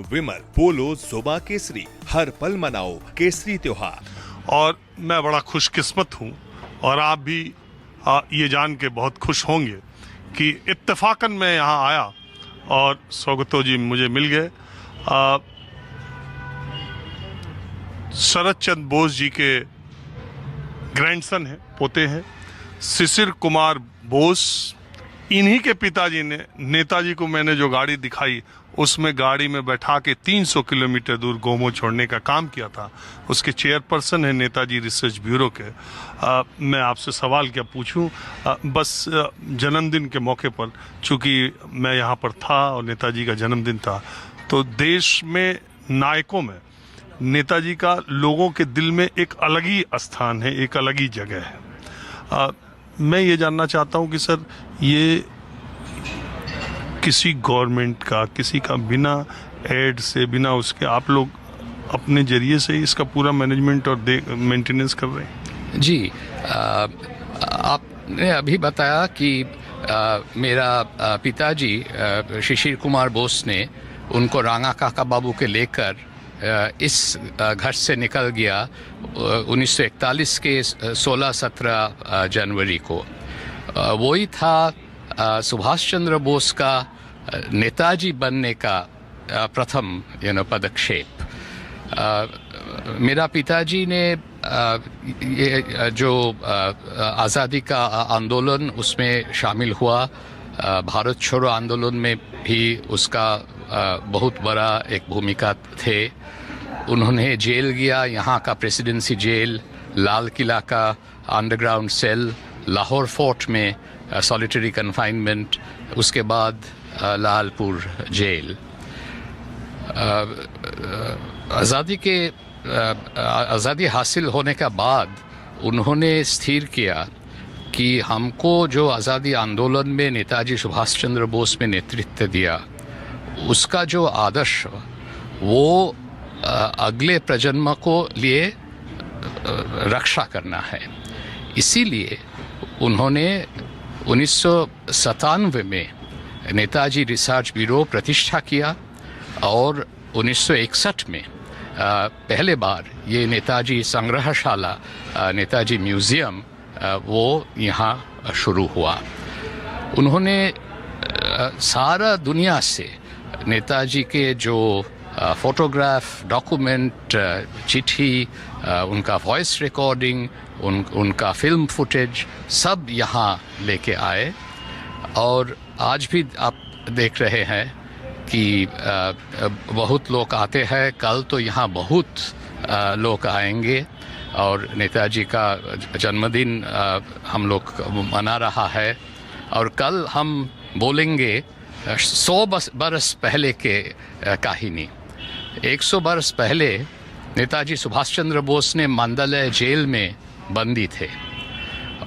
विमल, पोलो, जुबा केसरी, हर पल मनाओ केसरी त्योहार। और मैं बड़ा खुशकिस्मत हूँ और आप भी ये जान के बहुत खुश होंगे कि इत्तेफाकन मैं यहाँ आया और सौगतो जी मुझे मिल गए। शरद चंद्र बोस जी के ग्रैंडसन हैं, पोते हैं, शिशिर कुमार बोस। इन्हीं के पिताजी ने नेताजी को मैंने जो गाड़ी दिखाई उसमें गाड़ी में बैठा के 300 किलोमीटर दूर गोमो छोड़ने का काम किया था। उसके चेयरपर्सन है नेताजी रिसर्च ब्यूरो के। मैं आपसे सवाल क्या पूछूं, बस जन्मदिन के मौके पर, चूंकि मैं यहाँ पर था और नेताजी का जन्मदिन था, तो देश में नायकों में नेताजी का लोगों के दिल में एक अलग ही स्थान है, एक अलग ही जगह है। मैं ये जानना चाहता हूँ कि सर, ये किसी गवर्नमेंट का, किसी का बिना एड से, बिना उसके आप लोग अपने जरिए से इसका पूरा मैनेजमेंट और मेंटेनेंस कर रहे हैं? जी, आपने अभी बताया कि मेरा पिताजी शिशिर कुमार बोस ने उनको रांगा काका बाबू के लेकर इस घर से निकल गया 1941 के 16-17 जनवरी को। वही था सुभाष चंद्र बोस का नेताजी बनने का प्रथम पदक्षेप। मेरा पिताजी ने ये जो आज़ादी का आंदोलन उसमें शामिल हुआ, भारत छोड़ो आंदोलन में भी उसका बहुत बड़ा एक भूमिका थे। उन्होंने जेल गया, यहाँ का प्रेसिडेंसी जेल, लाल किला का अंडरग्राउंड सेल, लाहौर फोर्ट में सॉलिटरी कन्फाइनमेंट, उसके बाद लालपुर जेल। आज़ादी हासिल होने के बाद उन्होंने स्थिर किया कि हमको जो आज़ादी आंदोलन में नेताजी सुभाष चंद्र बोस में नेतृत्व दिया, उसका जो आदर्श वो अगले प्रजन्म को लिए रक्षा करना है। इसीलिए उन्होंने 1997 में नेताजी रिसर्च ब्यूरो प्रतिष्ठा किया और 1961 में पहले बार ये नेताजी संग्रहशाला, नेताजी म्यूज़ियम, वो यहाँ शुरू हुआ। उन्होंने सारा दुनिया से नेताजी के जो फोटोग्राफ, डॉक्यूमेंट, चिट्ठी, उनका वॉइस रिकॉर्डिंग, उनका फिल्म फुटेज सब यहाँ लेके आए। और आज भी आप देख रहे हैं कि बहुत लोग आते हैं। कल तो यहाँ बहुत लोग आएंगे और नेताजी का जन्मदिन हम लोग मना रहा है। और कल हम बोलेंगे 100 बरस पहले के कहानी। 100 बरस पहले नेताजी सुभाष चंद्र बोस ने मांडले जेल में बंदी थे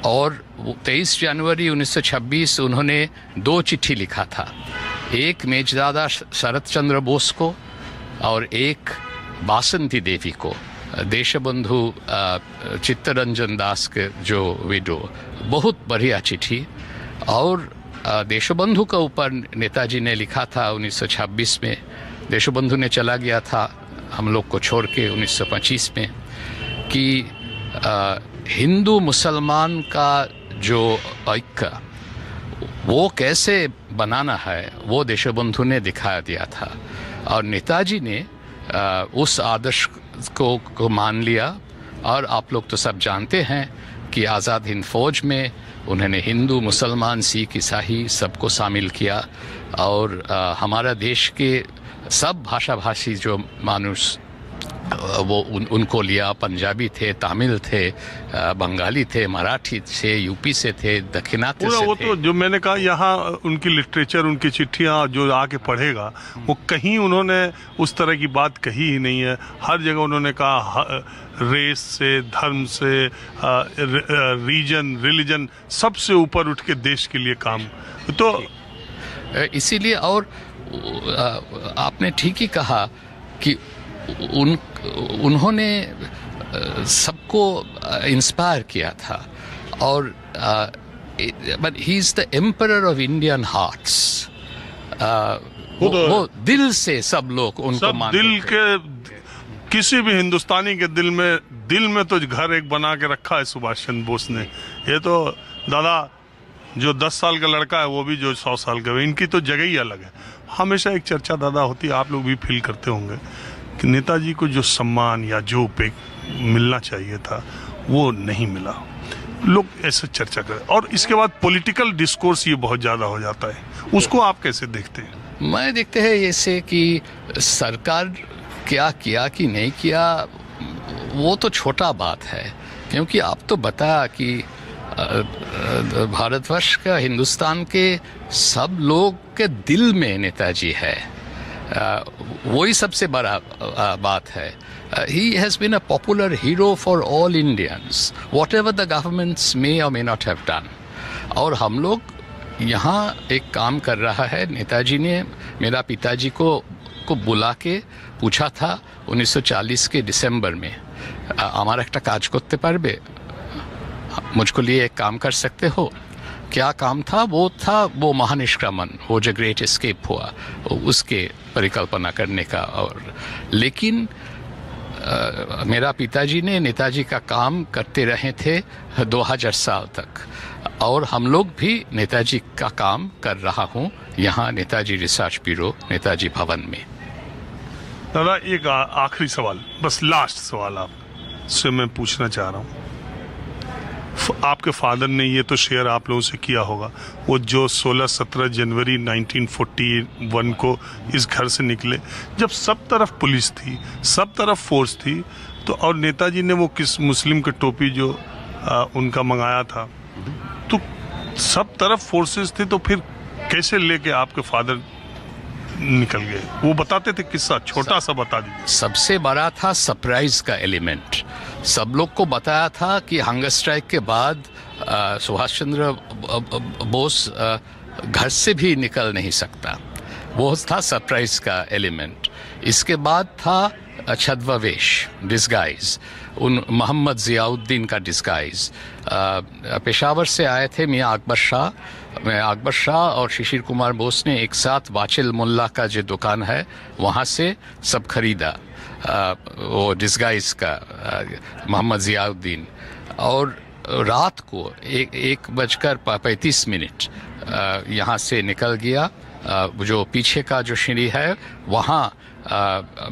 और 23 जनवरी 1926 उन्होंने 2 चिट्ठी लिखा था, एक मेजदादा शरद चंद्र बोस को और एक बासंती देवी को, देशबंधु चित्तरंजन दास के जो विडो। बहुत बढ़िया चिट्ठी। और देशबंधु के ऊपर नेताजी ने लिखा था 1926 में। देशबंधु ने चला गया था हम लोग को छोड़ के 1925 में, कि हिंदू मुसलमान का जो ऐक्य वो कैसे बनाना है वो देशबंधु ने दिखा दिया था। और नेताजी ने उस आदर्श को मान लिया। और आप लोग तो सब जानते हैं कि आज़ाद हिंद फौज में उन्होंने हिंदू, मुसलमान, सिख, ईसाई सबको शामिल किया। और हमारा देश के सब भाषा भाषी जो मानुष वो उनको लिया। पंजाबी थे, तमिल थे, बंगाली थे, मराठी थे, यूपी से थे, दक्षिणात्य से वो थे। तो जो मैंने कहा, यहाँ उनकी लिटरेचर, उनकी चिट्ठियाँ जो आके पढ़ेगा, वो कहीं उन्होंने उस तरह की बात कही ही नहीं है। हर जगह उन्होंने कहा रेस से, धर्म से, रीजन, रिलीजन, सबसे ऊपर उठ के देश के लिए काम। तो इसीलिए, और आपने ठीक ही कहा कि उन्होंने सबको इंस्पायर किया था। और but he is the emperor of Indian hearts. वो दिल से सब लोग उनको सब मानते दिल थे। के, किसी भी हिंदुस्तानी के दिल में तो घर एक बना के रखा है सुभाष चंद्र बोस ने। ये तो दादा जो 10 साल का लड़का है वो भी जो 100 साल का है, इनकी तो जगह ही अलग है। हमेशा एक चर्चा दादा होती है, आप लोग भी फील करते होंगे कि नेताजी को जो सम्मान या जो पे मिलना चाहिए था वो नहीं मिला। लोग ऐसे चर्चा करें और इसके बाद पॉलिटिकल डिस्कोर्स ये बहुत ज़्यादा हो जाता है, उसको आप कैसे देखते हैं? मैं देखते हैं ऐसे कि सरकार क्या किया कि नहीं किया वो तो छोटा बात है, क्योंकि आप तो बताया कि भारतवर्ष का, हिंदुस्तान के सब लोग के दिल में नेताजी है। वही सबसे बड़ा बात है। He has been a popular hero for all Indians, whatever the governments may or may not have done. और हम लोग यहाँ एक काम कर रहा है। नेताजी ने मेरा पिताजी को बुला के पूछा था 1940 के दिसंबर में, আমার একটা কাজ করতে পারবে, मुझको लिए एक काम कर सकते हो? क्या काम था? वो था वो महानिष्क्रमण, वो जो ग्रेट एस्केप हुआ, उसके परिकल्पना करने का। और लेकिन मेरा पिताजी ने नेताजी का काम करते रहे थे 2000 साल तक, और हम लोग भी नेताजी का काम कर रहा हूँ यहाँ नेताजी रिसर्च ब्यूरो, नेताजी भवन में। दादा एक आखिरी सवाल, बस लास्ट सवाल आपसे मैं पूछना चाह रहा हूँ। आपके फादर ने ये तो शेयर आप लोगों से किया होगा, वो जो 16-17 जनवरी 1941 को इस घर से निकले, जब सब तरफ पुलिस थी, सब तरफ फोर्स थी, तो और नेताजी ने वो किस मुस्लिम की टोपी जो उनका मंगाया था, तो सब तरफ फोर्सेस थे, तो फिर कैसे लेके आपके फादर निकल गए? वो बताते थे किस्सा, छोटा सा बता दीजिए। सबसे बड़ा था सरप्राइज का एलिमेंट। सब लोग को बताया था कि हंगर स्ट्राइक के बाद सुभाष चंद्र बोस घर से भी निकल नहीं सकता, वो था सरप्राइज का एलिमेंट। इसके बाद था छद्मवेश, डिस्गाइज, उन मोहम्मद जियाउद्दीन का डिस्गाइज। पेशावर से आए थे मियाँ अकबर शाह और शिशिर कुमार बोस ने एक साथ वाचिल मुल्ला का जो दुकान है वहाँ से सब खरीदा वो डिस्गाइज का मोहम्मद जियाउद्दीन। और रात को 1:35 यहाँ से निकल गया। जो पीछे का जो सीढ़ी है वहाँ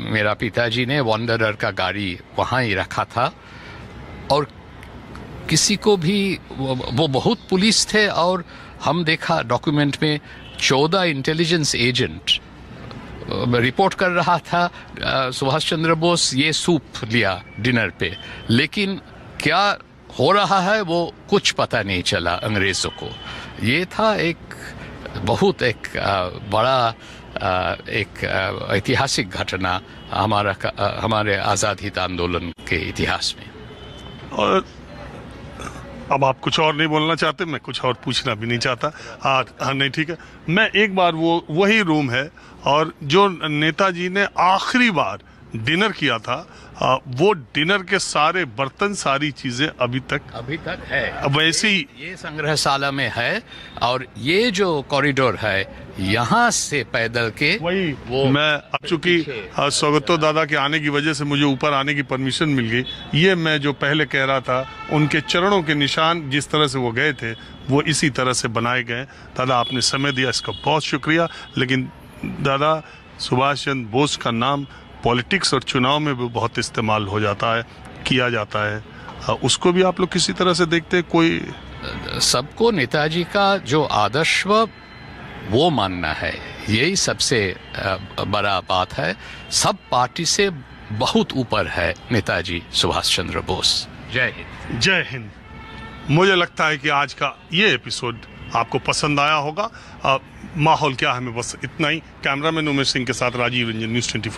मेरा पिताजी ने वॉन्डरर का गाड़ी वहाँ ही रखा था, और किसी को भी वो बहुत पुलिस थे। और हम देखा डॉक्यूमेंट में 14 इंटेलिजेंस एजेंट रिपोर्ट कर रहा था सुभाष चंद्र बोस ये सूप लिया डिनर पे, लेकिन क्या हो रहा है वो कुछ पता नहीं चला अंग्रेज़ों को। ये था एक बहुत एक बड़ा एक ऐतिहासिक घटना हमारे आज़ाद हिंद आंदोलन के इतिहास में। और अब आप कुछ और नहीं बोलना चाहते, मैं कुछ और पूछना भी नहीं चाहता। हाँ नहीं ठीक है, मैं एक बार वही रूम है और जो नेताजी ने आखिरी बार डिनर किया था, वो डिनर के सारे बर्तन, सारी चीजें अभी तक है वैसे ही ये संग्रहशाला में है। और ये जो कॉरिडोर है यहाँ से पैदल के वही मैं अब चूंकि सौगतो दादा के आने की वजह से मुझे ऊपर आने की परमिशन मिल गई। ये मैं जो पहले कह रहा था, उनके चरणों के निशान जिस तरह से वो गए थे वो इसी तरह से बनाए गए। दादा आपने समय दिया, इसका बहुत शुक्रिया। लेकिन दादा सुभाष चंद्र बोस का नाम पॉलिटिक्स और चुनाव में भी बहुत इस्तेमाल हो जाता है, किया जाता है, उसको भी आप लोग किसी तरह से देखते हैं? कोई सबको नेताजी का जो आदर्श वो मानना है, यही सबसे बड़ा बात है। सब पार्टी से बहुत ऊपर है नेताजी सुभाष चंद्र बोस। जय हिंद। जय हिंद। मुझे लगता है कि आज का ये एपिसोड आपको पसंद आया होगा। माहौल क्या है, मैं बस इतना ही। कैमरामैन उमेश सिंह के साथ राजीव रंजन, न्यूज़ 24।